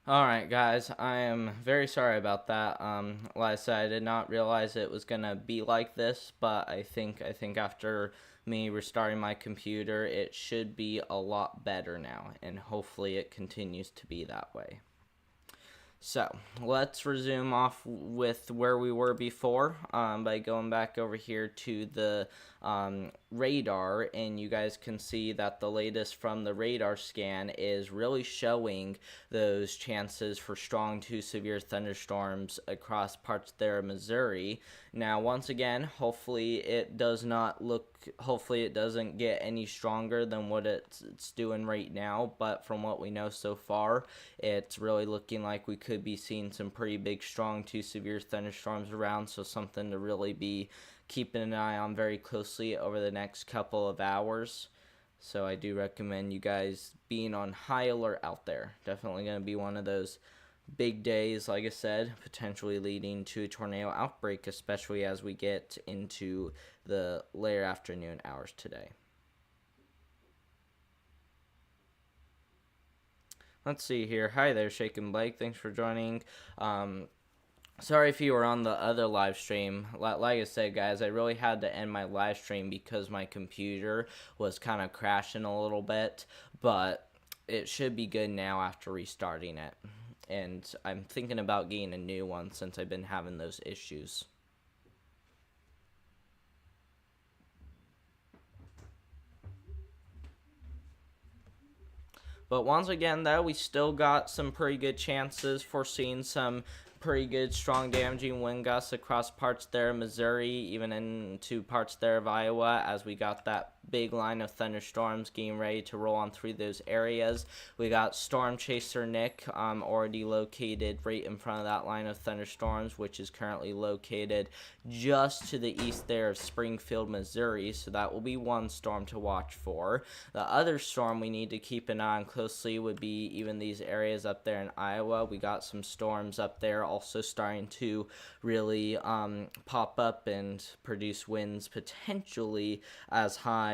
Alright guys, I am very sorry about that. Like I said, I did not realize it was gonna be like this, but I think after me restarting my computer, it should be a lot better now, and hopefully it continues to be that way. So let's resume off with where we were before by going back over here to the radar, and you guys can see that the latest from the radar scan is really showing those chances for strong to severe thunderstorms across parts there of Missouri. Now, once again, hopefully it doesn't get any stronger than what it's doing right now, but from what we know so far, it's really looking like we could be seeing some pretty big, strong to severe thunderstorms around, so something to really be keeping an eye on very closely over the next couple of hours. So I do recommend you guys being on high alert out there. Definitely going to be one of those big days, like I said, potentially leading to a tornado outbreak, especially as we get into the later afternoon hours today. Let's see here. Hi there, Shaken Blake. Thanks for joining. Sorry if you were on the other live stream. Like I said, guys, I really had to end my live stream because my computer was kind of crashing a little bit, but it should be good now after restarting it. And I'm thinking about getting a new one since I've been having those issues. But once again, though, we still got some pretty good chances for seeing some pretty good, strong, damaging wind gusts across parts there of Missouri, even into parts there of Iowa, as we got that big line of thunderstorms getting ready to roll on through those areas. We got Storm Chaser Nick already located right in front of that line of thunderstorms, which is currently located just to the east there of Springfield, Missouri. So that will be one storm to watch for. The other storm we need to keep an eye on closely would be even these areas up there in Iowa. We got some storms up there also starting to really pop up and produce winds potentially as high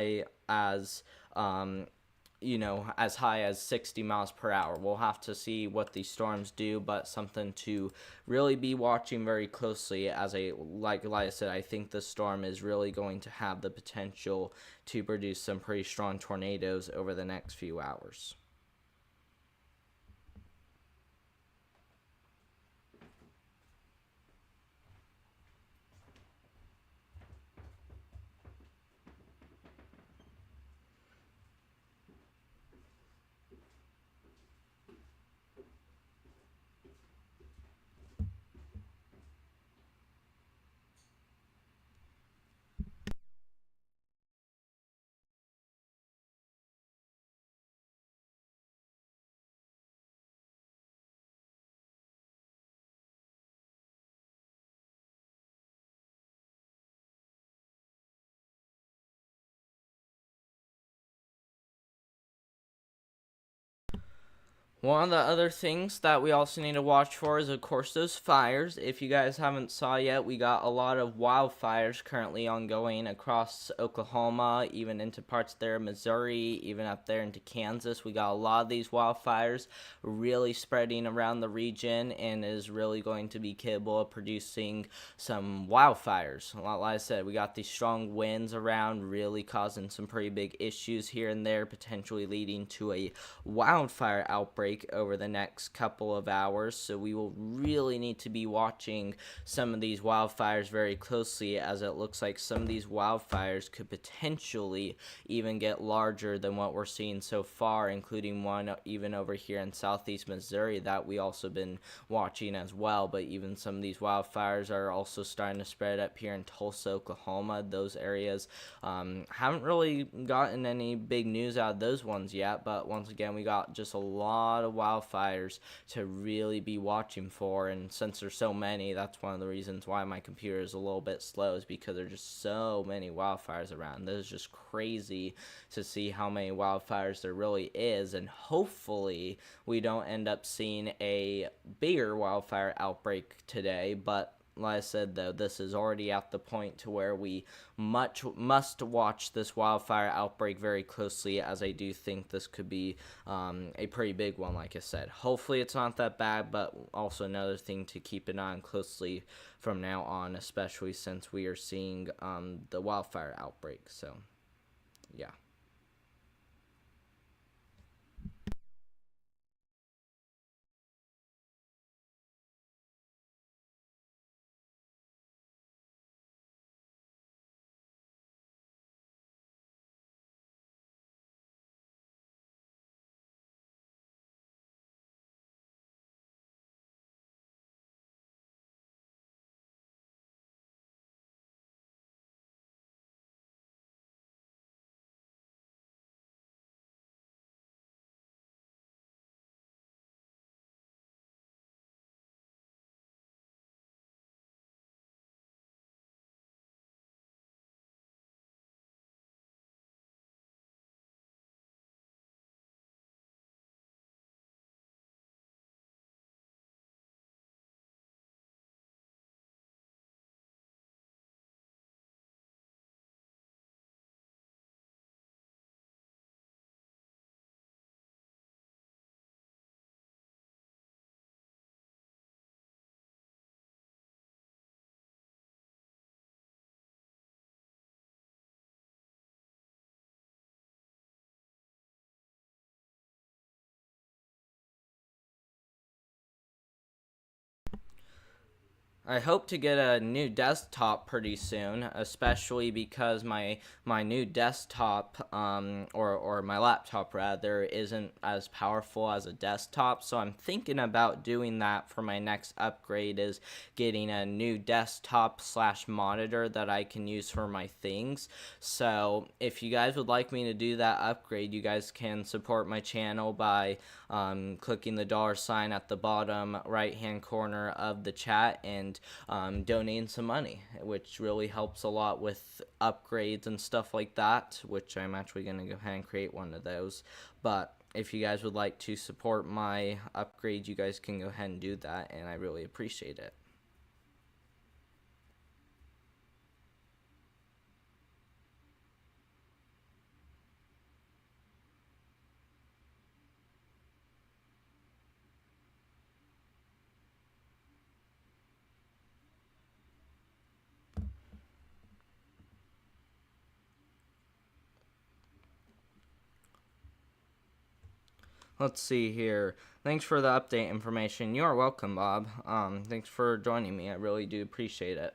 as as high as 60 miles per hour. We'll have to see what these storms do, but something to really be watching very closely. As like I said, I think the storm is really going to have the potential to produce some pretty strong tornadoes over the next few hours. One of the other things that we also need to watch for is, of course, those fires. If you guys haven't saw yet, we got a lot of wildfires currently ongoing across Oklahoma, even into parts there, Missouri, even up there into Kansas. We got a lot of these wildfires really spreading around the region and is really going to be capable of producing some wildfires. Like I said, we got these strong winds around really causing some pretty big issues here and there, potentially leading to a wildfire outbreak over the next couple of hours. So we will really need to be watching some of these wildfires very closely, as it looks like some of these wildfires could potentially even get larger than what we're seeing so far, including one even over here in southeast Missouri that we also been watching as well. But even some of these wildfires are also starting to spread up here in Tulsa, Oklahoma. Those areas haven't really gotten any big news out of those ones yet, but once again, we got just a lot of wildfires to really be watching for. And since there's so many, that's one of the reasons why my computer is a little bit slow, is because there's just so many wildfires around. This is just crazy to see how many wildfires there really is, and hopefully we don't end up seeing a bigger wildfire outbreak today. But like I said, though, this is already at the point to where we must watch this wildfire outbreak very closely, as I do think this could be a pretty big one, like I said. Hopefully it's not that bad, but also another thing to keep an eye on closely from now on, especially since we are seeing the wildfire outbreak. So, yeah. I hope to get a new desktop pretty soon, especially because my new desktop, or my laptop rather, isn't as powerful as a desktop. So I'm thinking about doing that for my next upgrade, is getting a new desktop slash monitor that I can use for my things. So if you guys would like me to do that upgrade, you guys can support my channel by clicking the $sign at the bottom right hand corner of the chat and donating some money, which really helps a lot with upgrades and stuff like that, which I'm actually going to go ahead and create one of those. But if you guys would like to support my upgrade, you guys can go ahead and do that, and I really appreciate it. Let's see here. Thanks for the update information. You're welcome, Bob. Thanks for joining me. I really do appreciate it.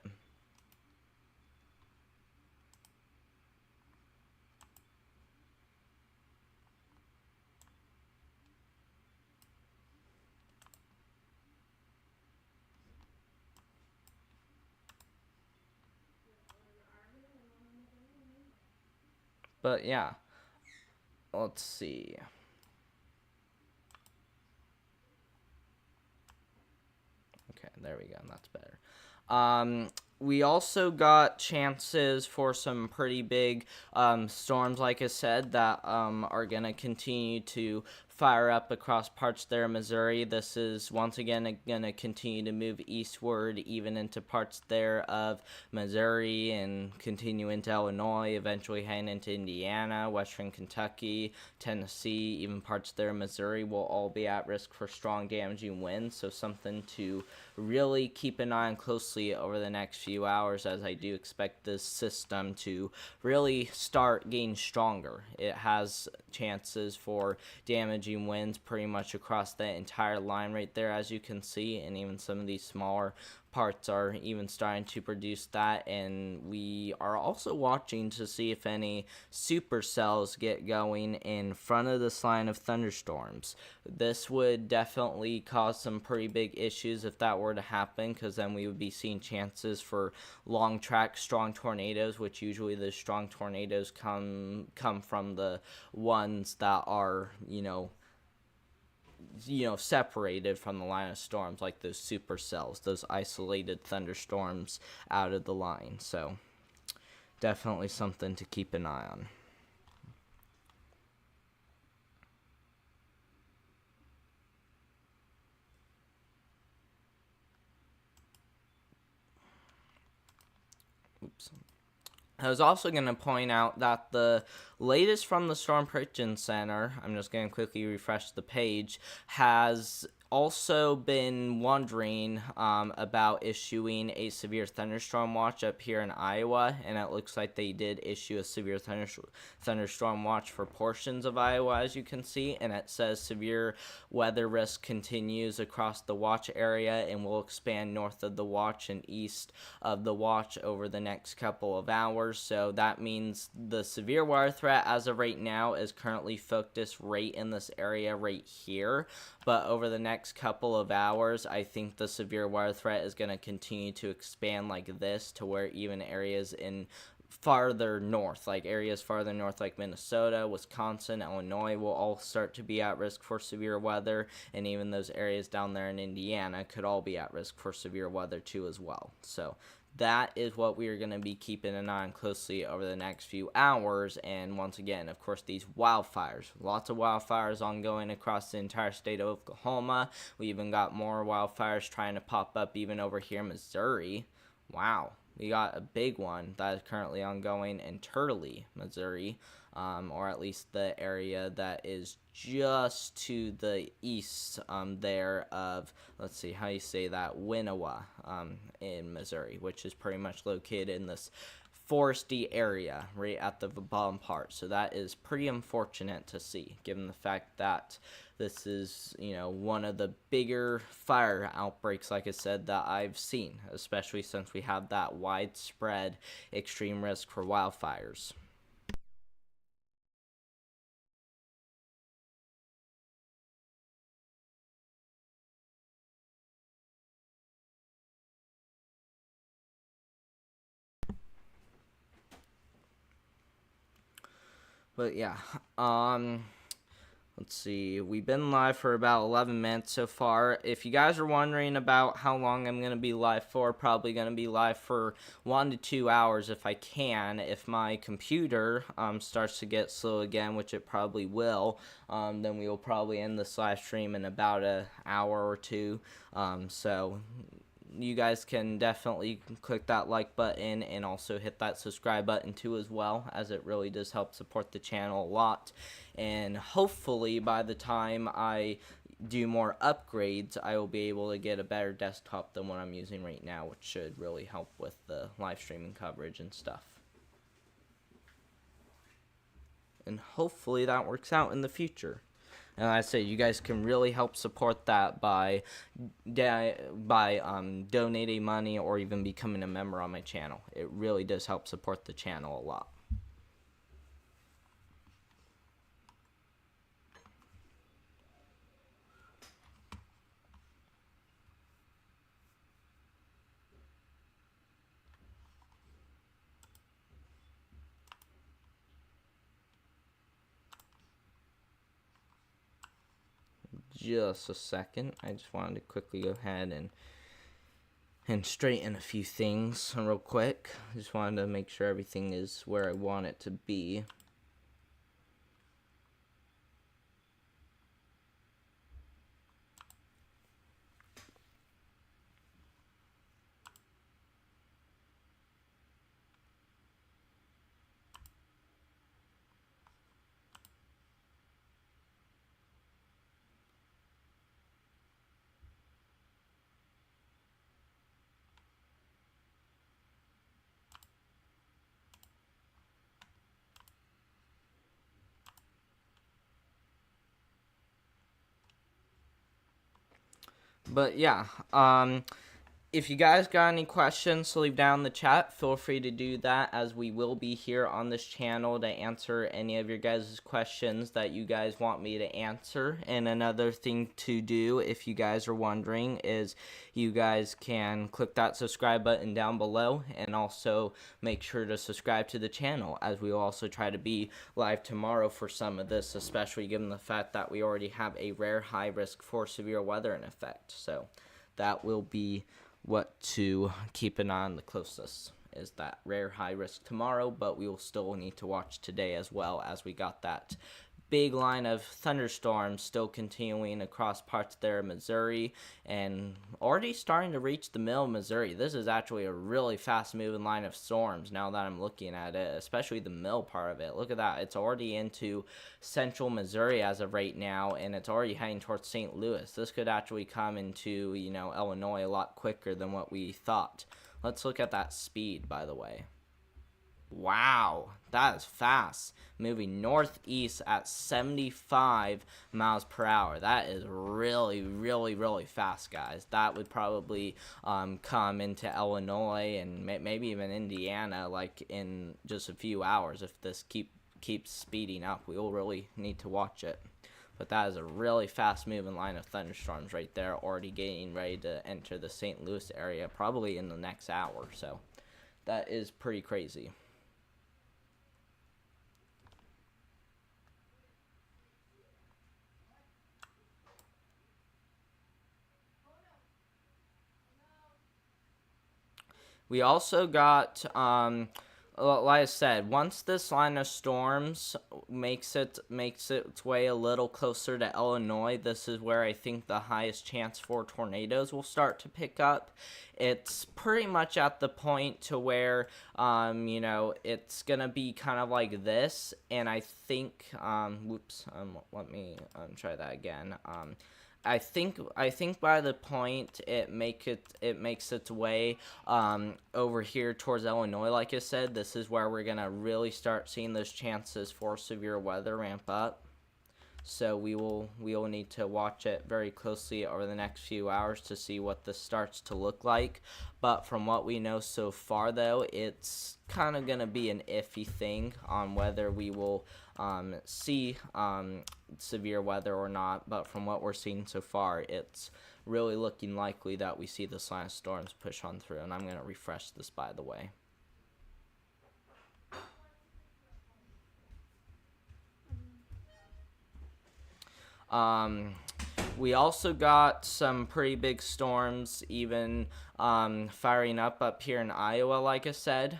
But yeah, let's see. Okay, there we go. That's better. We also got chances for some pretty big storms, like I said, that are going to continue to fire up across parts there of Missouri. This is once again going to continue to move eastward, even into parts there of Missouri, and continue into Illinois, eventually heading into Indiana, western Kentucky, Tennessee, even parts there of Missouri will all be at risk for strong damaging winds. So something to really keep an eye on closely over the next few hours, as I do expect this system to really start getting stronger. It has chances for damaging winds pretty much across the entire line right there, as you can see, and even some of these smaller parts are even starting to produce that. And we are also watching to see if any supercells get going in front of this line of thunderstorms. This would definitely cause some pretty big issues if that were to happen, because then we would be seeing chances for long track strong tornadoes, which usually the strong tornadoes come from the ones that are separated from the line of storms, like those supercells, those isolated thunderstorms out of the line. So definitely something to keep an eye on. oops. I was also going to point out that the latest from the Storm Prediction Center, I'm just going to quickly refresh the page, has also been wondering about issuing a severe thunderstorm watch up here in Iowa, and it looks like they did issue a severe thunderstorm watch for portions of Iowa, as you can see, and it says severe weather risk continues across the watch area and will expand north of the watch and east of the watch over the next couple of hours. So that means the severe weather threat as of right now is currently focused right in this area right here, but over the next couple of hours, I think the severe weather threat is going to continue to expand like this, to where even areas in farther north, like Minnesota, Wisconsin, Illinois, will all start to be at risk for severe weather, and even those areas down there in Indiana could all be at risk for severe weather too as well. So that is what we are going to be keeping an eye on closely over the next few hours. And once again, of course, these wildfires, lots of wildfires ongoing across the entire state of Oklahoma. We even got more wildfires trying to pop up even over here in Missouri. Wow. We got a big one that is currently ongoing in Turley, Missouri, or at least the area that is just to the east there of, let's see how you say that, Winnewa in Missouri, which is pretty much located in this foresty area right at the bottom part. So that is pretty unfortunate to see, given the fact that this is, one of the bigger fire outbreaks, like I said, that I've seen, especially since we have that widespread extreme risk for wildfires. But yeah, let's see, we've been live for about 11 minutes so far. If you guys are wondering about how long I'm going to be live for, probably going to be live for 1 to 2 hours if I can. If my computer starts to get slow again, which it probably will, then we will probably end this live stream in about an hour or two. So you guys can definitely click that like button and also hit that subscribe button too as well, as it really does help support the channel a lot. And hopefully by the time I do more upgrades, I will be able to get a better desktop than what I'm using right now, which should really help with the live streaming coverage and stuff. And hopefully that works out in the future. And I say you guys can really help support that by donating money or even becoming a member on my channel. It really does help support the channel a lot. Just a second. I just wanted to quickly go ahead and straighten a few things real quick. I just wanted to make sure everything is where I want it to be. But yeah, if you guys got any questions to leave down in the chat, feel free to do that, as we will be here on this channel to answer any of your guys' questions that you guys want me to answer. And another thing to do, if you guys are wondering, is you guys can click that subscribe button down below, and also make sure to subscribe to the channel, as we will also try to be live tomorrow for some of this, especially given the fact that we already have a rare high risk for severe weather in effect. So that will be what to keep an eye on the closest, is that rare high risk tomorrow, but we will still need to watch today as well, as we got that big line of thunderstorms still continuing across parts there of Missouri and already starting to reach the middle of Missouri. This is actually a really fast moving line of storms now that I'm looking at it, especially the middle part of it. Look at that. It's already into central Missouri as of right now, and it's already heading towards St. Louis. This could actually come into, Illinois a lot quicker than what we thought. Let's look at that speed, by the way. Wow, that is fast. Moving northeast at 75 miles per hour. That is really, really, really fast, guys. That would probably come into Illinois and maybe even Indiana like in just a few hours if this keeps speeding up. We will really need to watch it. But that is a really fast moving line of thunderstorms right there, already getting ready to enter the St. Louis area probably in the next hour. So that is pretty crazy. We also got, like I said, once this line of storms makes its way a little closer to Illinois, this is where I think the highest chance for tornadoes will start to pick up. It's pretty much at the point to where, it's gonna be kind of like this, and I think, let me try that again. I think by the point it makes its way over here towards Illinois, like I said, this is where we're gonna really start seeing those chances for severe weather ramp up. So we will need to watch it very closely over the next few hours to see what this starts to look like. But from what we know so far, though, it's kind of gonna be an iffy thing on whether we will see severe weather or not. But from what we're seeing so far, it's really looking likely that we see this line of storms push on through. And I'm gonna refresh this, by the way. We also got some pretty big storms even firing up here in Iowa, like I said.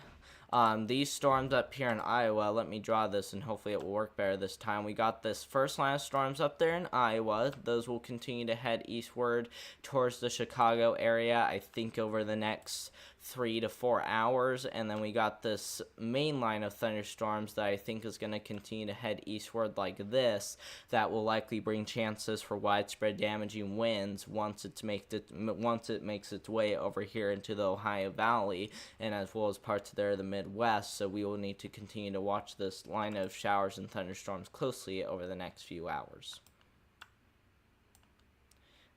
These storms up here in Iowa, let me draw this and hopefully it will work better this time. We got this first line of storms up there in Iowa. Those will continue to head eastward towards the Chicago area, I think over the next 3 to 4 hours. And then we got this main line of thunderstorms that I think is going to continue to head eastward like this. That will likely bring chances for widespread damaging winds once it makes its way over here into the Ohio Valley and as well as parts there of the Midwest. So we will need to continue to watch this line of showers and thunderstorms closely over the next few hours.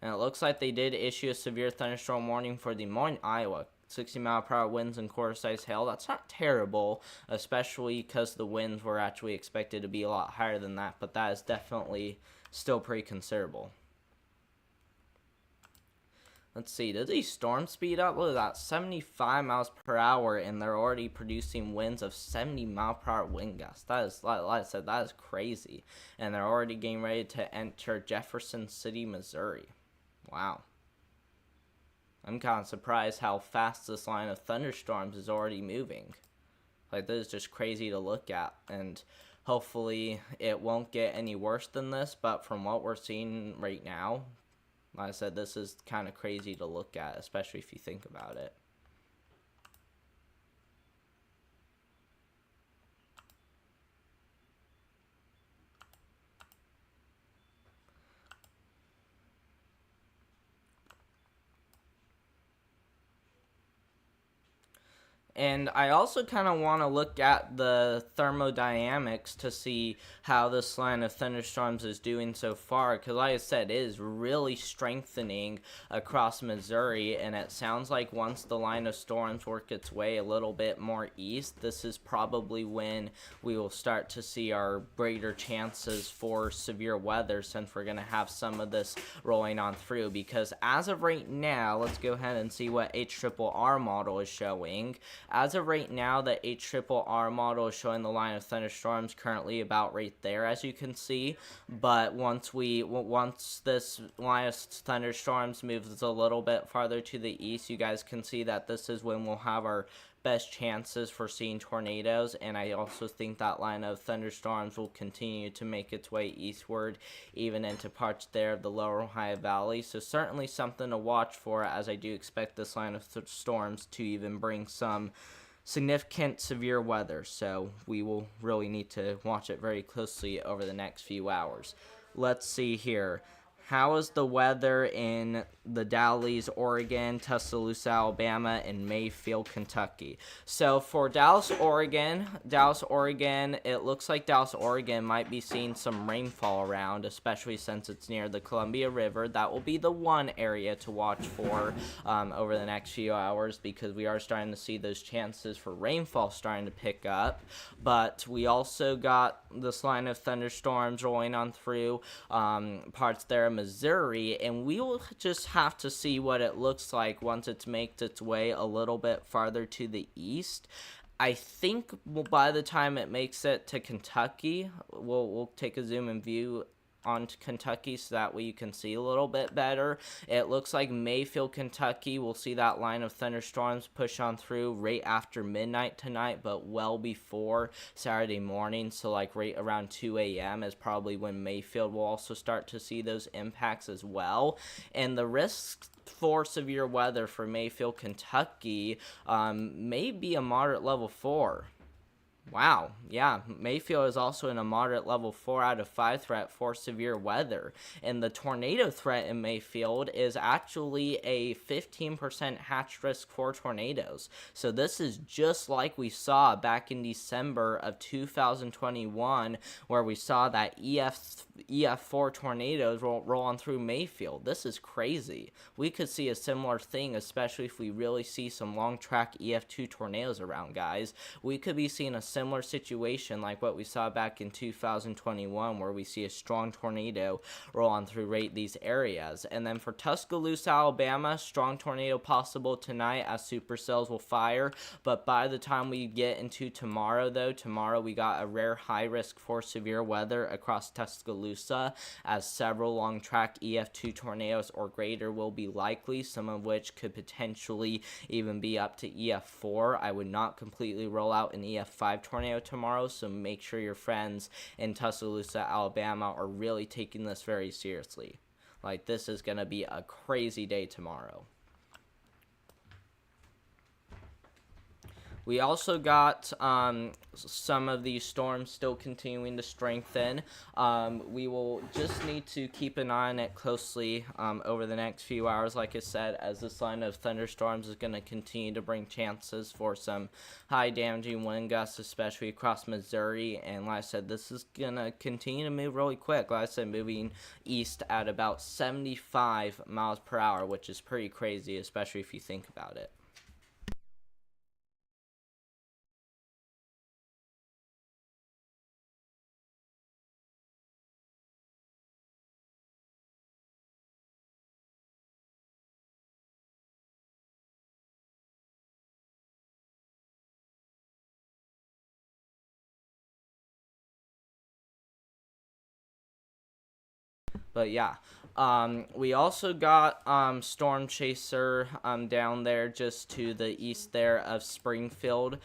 And it looks like they did issue a severe thunderstorm warning for Des Moines, Iowa. 60-mile-per-hour winds and quarter-size hail. That's not terrible, especially because the winds were actually expected to be a lot higher than that, but that is definitely still pretty considerable. Let's see, did these storms speed up? Look at that, 75 miles per hour, and they're already producing winds of 70-mile-per-hour wind gusts. That is, like I said, that is crazy. And they're already getting ready to enter Jefferson City, Missouri. Wow. I'm kind of surprised how fast this line of thunderstorms is already moving. Like, this is just crazy to look at, and hopefully it won't get any worse than this, but from what we're seeing right now, like I said, this is kind of crazy to look at, especially if you think about it. And I also kind of want to look at the thermodynamics to see how this line of thunderstorms is doing so far. Because like I said, it is really strengthening across Missouri. And it sounds like once the line of storms work its way a little bit more east, this is probably when we will start to see our greater chances for severe weather, since we're going to have some of this rolling on through. Because as of right now, let's go ahead and see what HRRR model is showing. As of right now, the HRRR model is showing the line of thunderstorms currently about right there, as you can see. But once this line of thunderstorms moves a little bit farther to the east, you guys can see that this is when we'll have our best chances for seeing tornadoes, and I also think that line of thunderstorms will continue to make its way eastward, even into parts there of the lower Ohio Valley. So certainly something to watch for, as I do expect this line of storms to even bring some significant severe weather. So we will really need to watch it very closely over the next few hours. Let's see here. How is the weather in the Dalles, Oregon, Tuscaloosa, Alabama, and Mayfield, Kentucky? So for Dallas, Oregon, it looks like Dallas, Oregon might be seeing some rainfall around, especially since it's near the Columbia River. That will be the one area to watch for over the next few hours, because we are starting to see those chances for rainfall starting to pick up. But we also got this line of thunderstorms rolling on through parts there of Missouri, and we will just have to see what it looks like once it makes its way a little bit farther to the east. I think by the time it makes it to Kentucky, we'll take a zoom and view onto Kentucky so that way you can see a little bit better. It looks like Mayfield, Kentucky, we'll see that line of thunderstorms push on through right after midnight tonight, but well before Saturday morning. So like right around 2 a.m. is probably when Mayfield will also start to see those impacts as well. And the risks for severe weather for Mayfield, Kentucky may be a moderate level 4. Wow, yeah, Mayfield is also in a moderate level 4 out of 5 threat for severe weather. And the tornado threat in Mayfield is actually a 15% hatch risk for tornadoes. So this is just like we saw back in December of 2021, where we saw that EF4 tornadoes roll on through Mayfield. This is crazy. We could see a similar thing, especially if we really see some long track EF2 tornadoes around, guys. We could be seeing a similar situation like what we saw back in 2021, where we see a strong tornado roll on through right these areas. And then for Tuscaloosa, Alabama, strong tornado possible tonight as supercells will fire. But by the time we get into tomorrow, though, tomorrow we got a rare high risk for severe weather across Tuscaloosa, as several long track EF2 tornadoes or greater will be likely, some of which could potentially even be up to EF4. I would not completely roll out an EF5 tornado tomorrow, so make sure your friends in Tuscaloosa, Alabama are really taking this very seriously. Like, this is going to be a crazy day tomorrow. We also got some of these storms still continuing to strengthen. We will just need to keep an eye on it closely over the next few hours, like I said, as this line of thunderstorms is going to continue to bring chances for some high damaging wind gusts, especially across Missouri. And like I said, this is going to continue to move really quick. Like I said, moving east at about 75 miles per hour, which is pretty crazy, especially if you think about it. But yeah, we also got Storm Chaser down there just to the east there of Springfield.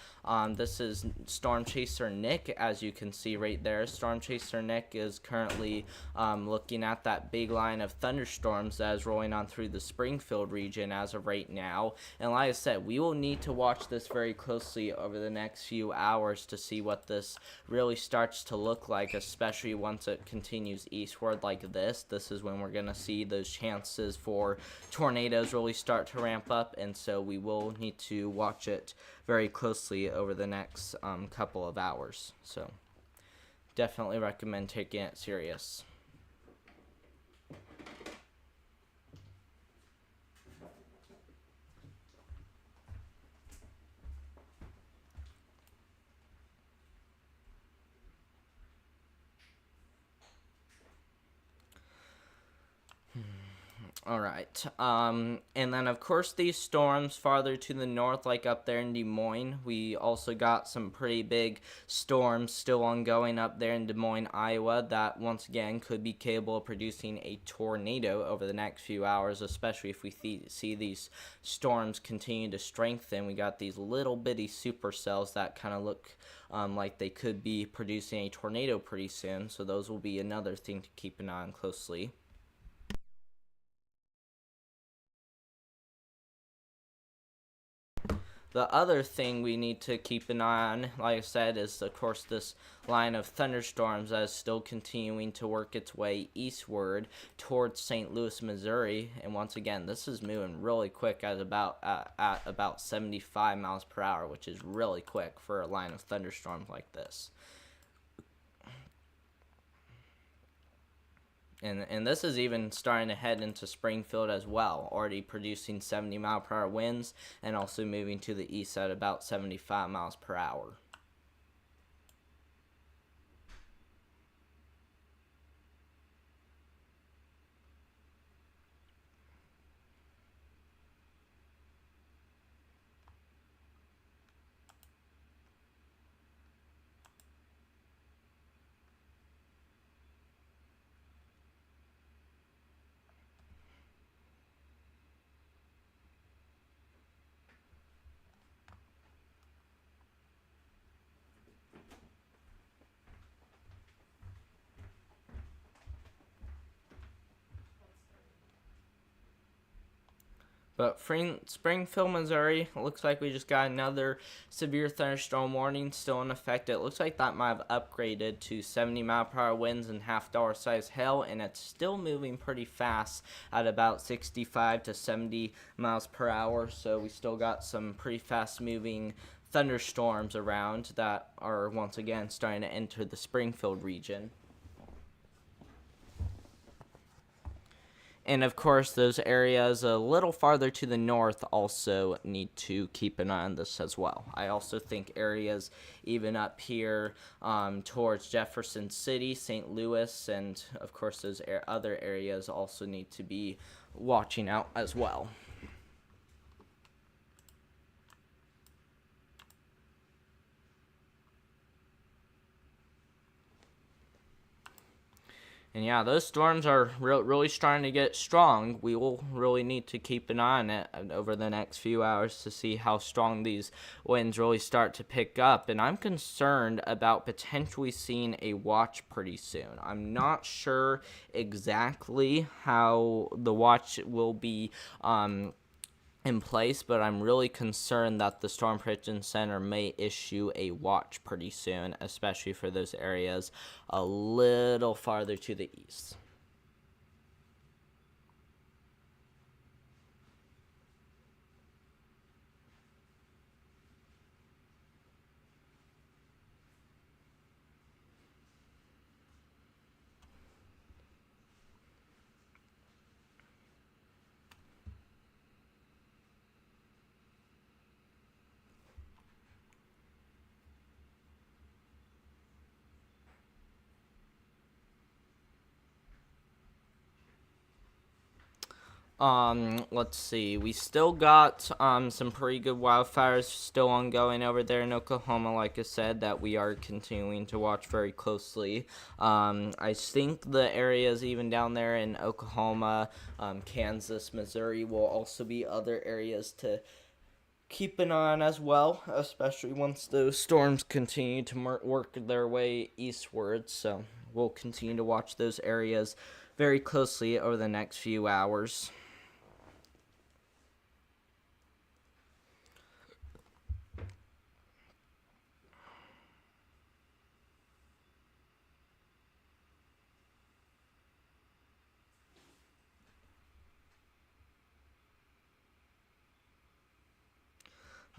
This is Storm Chaser Nick, as you can see right there. Storm Chaser Nick is currently looking at that big line of thunderstorms that is rolling on through the Springfield region as of right now. And like I said, we will need to watch this very closely over the next few hours to see what this really starts to look like, especially once it continues eastward like this. This is when we're going to see those chances for tornadoes really start to ramp up, and so we will need to watch it very closely over the next couple of hours. So definitely recommend taking it serious. All right. And then of course these storms farther to the north, like up there in Des Moines, we also got some pretty big storms still ongoing up there in Des Moines, Iowa, that once again could be capable of producing a tornado over the next few hours, especially if we see these storms continue to strengthen. We got these little bitty supercells that kind of look like they could be producing a tornado pretty soon, so those will be another thing to keep an eye on closely. The other thing we need to keep an eye on, like I said, is of course this line of thunderstorms that is still continuing to work its way eastward towards St. Louis, Missouri. And once again, this is moving really quick at about 75 miles per hour, which is really quick for a line of thunderstorms like this. And this is even starting to head into Springfield as well, already producing 70-mile-per-hour winds and also moving to the east at about 75 miles per hour. But Springfield, Missouri, looks like we just got another severe thunderstorm warning still in effect. It looks like that might have upgraded to 70-mile-per-hour winds and half-dollar size hail, and it's still moving pretty fast at about 65 to 70 miles per hour. So we still got some pretty fast-moving thunderstorms around that are once again starting to enter the Springfield region. And of course, those areas a little farther to the north also need to keep an eye on this as well. I also think areas even up here towards Jefferson City, St. Louis, and of course those other areas also need to be watching out as well. And yeah, those storms are really starting to get strong. We will really need to keep an eye on it over the next few hours to see how strong these winds really start to pick up. And I'm concerned about potentially seeing a watch pretty soon. I'm not sure exactly how the watch will be in place, but I'm really concerned that the Storm Prediction Center may issue a watch pretty soon, especially for those areas a little farther to the east. Let's see. We still got some pretty good wildfires still ongoing over there in Oklahoma, like I said, that we are continuing to watch very closely. I think the areas even down there in Oklahoma, Kansas, Missouri will also be other areas to keep an eye on as well, especially once those storms continue to work their way eastward. So we'll continue to watch those areas very closely over the next few hours.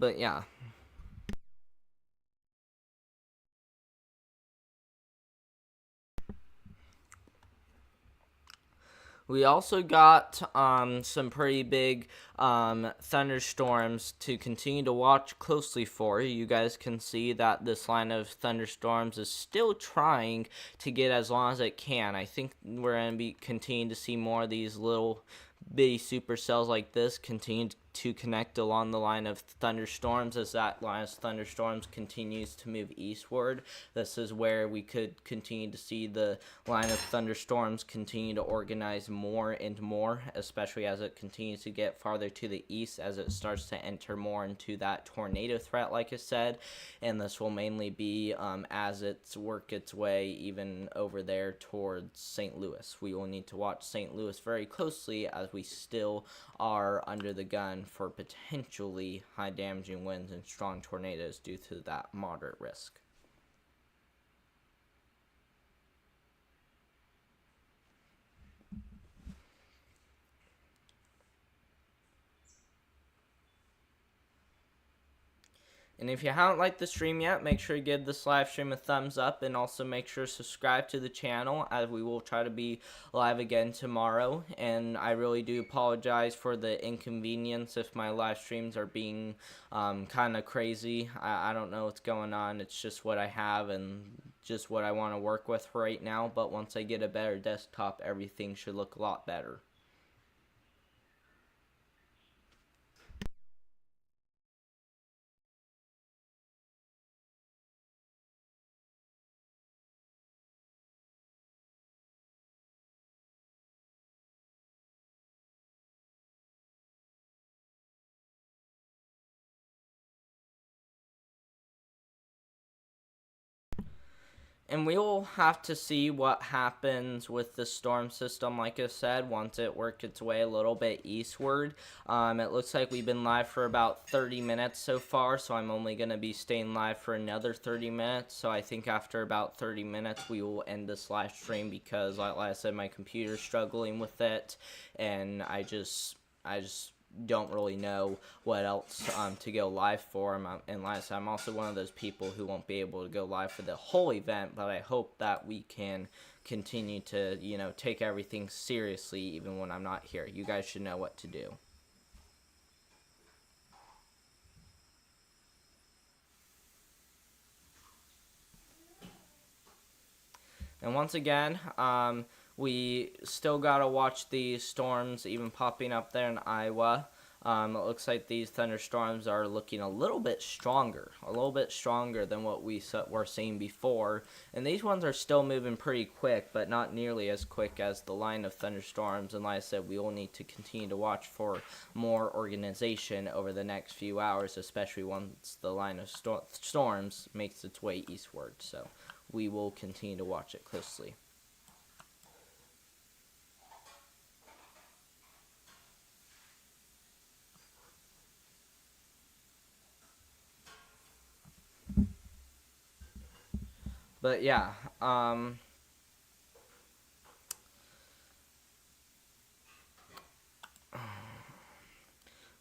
But yeah. We also got some pretty big thunderstorms to continue to watch closely for. You guys can see that this line of thunderstorms is still trying to get as long as it can. I think we're going to be continuing to see more of these little bitty supercells like this continue to connect along the line of thunderstorms. As that line of thunderstorms continues to move eastward, this is where we could continue to see the line of thunderstorms continue to organize more and more, especially as it continues to get farther to the east, as it starts to enter more into that tornado threat, like I said. And this will mainly be as it's work its way even over there towards St. Louis. We will need to watch St. Louis very closely, as we still are under the gun for potentially high damaging winds and strong tornadoes due to that moderate risk. And if you haven't liked the stream yet, make sure to give this live stream a thumbs up, and also make sure to subscribe to the channel, as we will try to be live again tomorrow. And I really do apologize for the inconvenience if my live streams are being kind of crazy. I don't know what's going on. It's just what I have and just what I want to work with right now. But once I get a better desktop, everything should look a lot better. And we will have to see what happens with the storm system, like I said, once it works its way a little bit eastward. It looks like we've been live for about 30 minutes so far, so I'm only going to be staying live for another 30 minutes. So I think after about 30 minutes, we will end this live stream, because, like I said, my computer's struggling with it, and I just don't really know what else to go live for. And like I said, I'm also one of those people who won't be able to go live for the whole event, but I hope that we can continue to, take everything seriously even when I'm not here. You guys should know what to do. And once again, we still gotta watch these storms even popping up there in Iowa. It looks like these thunderstorms are looking a little bit stronger than what we were seeing before. And these ones are still moving pretty quick, but not nearly as quick as the line of thunderstorms. And like I said, we will need to continue to watch for more organization over the next few hours, especially once the line of storms makes its way eastward. So we will continue to watch it closely. But yeah,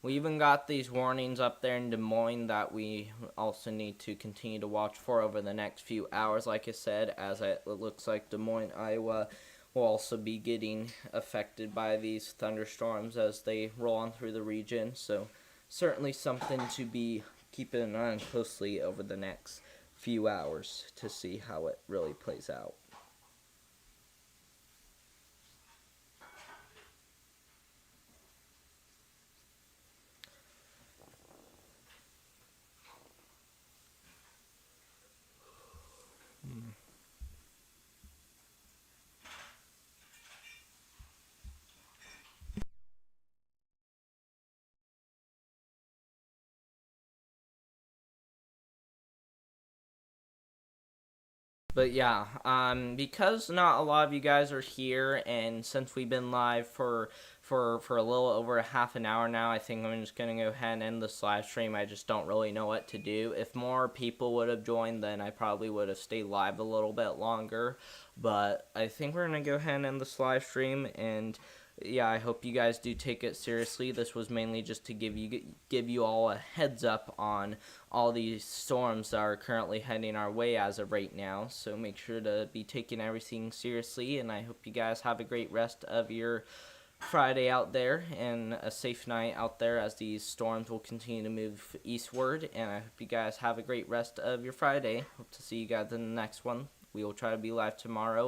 we even got these warnings up there in Des Moines that we also need to continue to watch for over the next few hours, like I said, as it looks like Des Moines, Iowa will also be getting affected by these thunderstorms as they roll on through the region. So certainly something to be keeping an eye on closely over the next few hours to see how it really plays out. But yeah, because not a lot of you guys are here, and since we've been live for a little over a half an hour now, I think I'm just gonna go ahead and end this live stream. I just don't really know what to do. If more people would have joined, then I probably would have stayed live a little bit longer. But I think we're gonna go ahead and end this live stream, and yeah, I hope you guys do take it seriously. This was mainly just to give you all a heads up on all these storms that are currently heading our way as of right now. So make sure to be taking everything seriously, and I hope you guys have a great rest of your Friday out there, and a safe night out there as these storms will continue to move eastward. And I hope you guys have a great rest of your Friday. Hope to see you guys in the next one. We will try to be live tomorrow.